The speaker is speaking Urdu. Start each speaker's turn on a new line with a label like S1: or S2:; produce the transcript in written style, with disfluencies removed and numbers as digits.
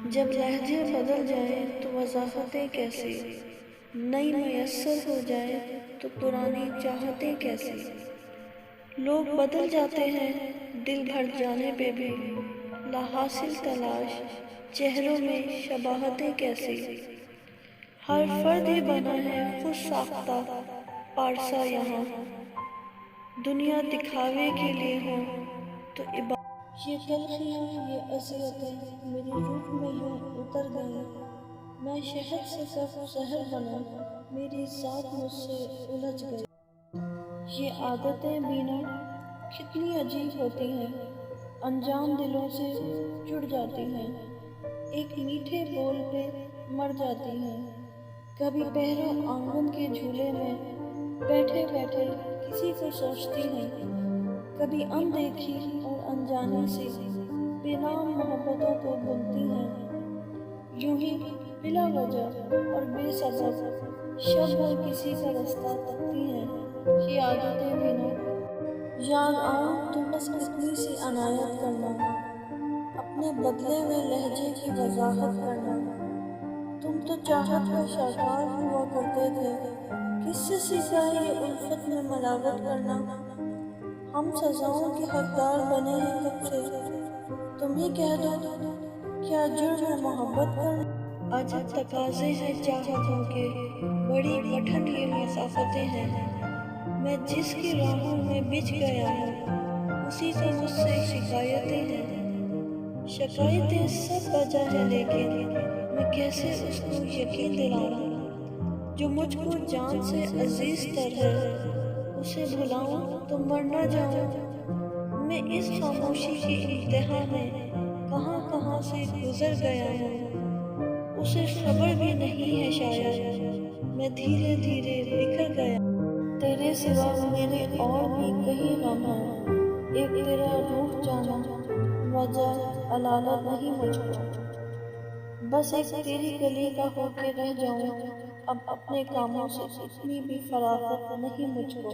S1: جب لہجے بدل جائیں تو وضاحتیں کیسی، نئی میسر ہو جائے تو پرانی چاہتیں کیسی۔ لوگ بدل جاتے ہیں دل بھر جانے پہ بھی، لا حاصل تلاش چہروں میں شباہتیں کیسی۔ ہر فرد ہی بنا ہے خود ساختہ پارسا یہاں، دنیا دکھاوے کے لیے ہو تو یہ تلخیاں یہ اذیتیں میری روح میں یوں اتر گئیں، میں شہد سے کب زہر بنا میری ذات مجھ سے الجھ گئی۔ یہ عادتیں بینا کتنی عجیب ہوتی ہیں، انجان دلوں سے جڑ جاتی ہیں، ایک میٹھے بول پہ مر جاتی ہیں۔ کبھی پہرو آنگن کے جھولے میں بیٹھے بیٹھے کسی کو سوچتی ہیں، کبھی اندیکھی اور انجانی سی بے نام محبتوں کو بنتی ہیں، یوں ہی بلا وجہ اور بے سبب شب بھر کسی کا رستہ تکتی ہیں۔ یہ عادتیں بنا یاد آؤں تو بس اتنی سی عنایت کرنا، اپنے بدلے ہوئے لہجے کی وضاحت کرنا۔ تم تو چاہت کا شاہکار ہوا کرتے تھے، کس سے سیکھا ہے یہ الفت میں ملاوٹ کرنا۔ ہم سزاؤں کے حقدار بنے ہیں کب سے، تم ہی کہہ دو کیا جرم ہے محبت کرنا۔ عجب تقاضے ہیں چاہتوں کے، بڑی کٹھن یہ مسافتیں ہیں، میں جس کی راہوں میں بچھ گیا ہوں اسی کو مجھ سے شکایتیں ہیں۔ شکایتیں سب بجا ہے لیکن میں کیسے اس کو یقین دلاؤں جو مجھ کو جان سے عزیز تر ہے، اسے بھلاؤں تو مر نہ جاؤں۔ میں اس خاموشی کی انتہا میں کہاں کہاں سے گزر گیا ہوں، اسے خبر بھی نہیں ہے شاید میں دھیرے دھیرے بکھر گیا۔ تیرے سوا میرے اور بھی کہیں غم ہیں، ایک تیرا روح جانا وجہ علالت نہیں مجھ کو، بس ایک تیری کلی کا ہو کے رہ جاؤں، اب اپنے کاموں سے اتنی بھی فراغت نہیں مجھ کو۔